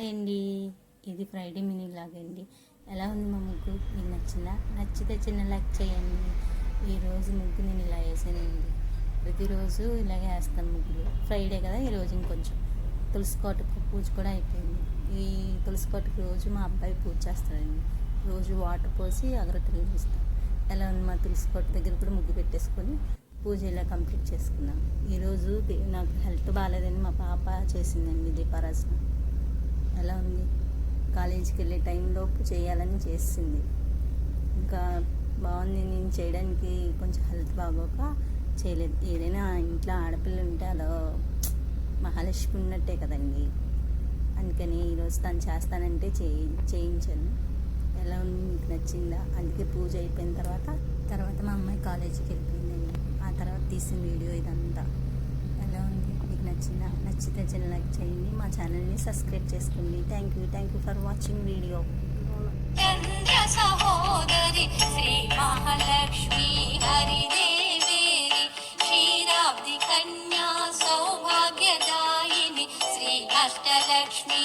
Hi అండి, ఇది Friday mini log అండి. ఎలా ఉంది మా ముగ్గు? మీకు నచ్చిందా? నచ్చితే చిన్న లైక్ చేయండి. ఈరోజు ముగ్గు నేను ఇలా వేసానండి. ప్రతిరోజు ఇలాగే వేస్తాను ముగ్గులు. ఫ్రైడే కదా, ఈరోజు ఇంకొంచెం తులసి కోటకు పూజ కూడా అయిపోయింది. ఈ తులసి కోటకు రోజు మా అబ్బాయి పూజ చేస్తాడండి. రోజు వాటర్ పోసి అగరత్తులు తీస్తాం. ఎలా ఉంది? మా తులసి కోట దగ్గర కూడా ముగ్గు పెట్టేసుకొని పూజ ఇలా కంప్లీట్ చేసుకున్నాం. ఈరోజు నాకు హెల్త్ బాగాలేదని మా పాప చేసిందండి దీపారాజన. ఎలా ఉంది? కాలేజీకి వెళ్ళే టైంలోపు చేయాలని చేసింది. ఇంకా బాగుంది. నేను చేయడానికి కొంచెం హెల్త్ బాగోక చేయలేదు. ఏదైనా ఇంట్లో ఆడపిల్ల ఉంటే అదో మహాలక్ష్మి ఉన్నట్టే కదండి. అందుకని ఈరోజు తను చేస్తానంటే చేయించాను. ఎలా ఉంది? మీకు నచ్చిందా? అందుకే పూజ అయిపోయిన తర్వాత మా అమ్మాయి కాలేజీకి వెళ్ళిపోయిందండి. ఆ తర్వాత తీసిన వీడియో ఇదంతా. ఎలా ఉంది? మీకు నచ్చిందా? నచ్చితే చిన్న లైక్ చేయండి. మా ఛానల్ని సబ్స్క్రైబ్ చేసుకోండి. Thank you for watching video. సహోదరి శ్రీ మహాలక్ష్మి హరిదేవేరి క్షీరాబ్ది కన్యా సౌభాగ్యదాయిని శ్రీ అష్టలక్ష్మి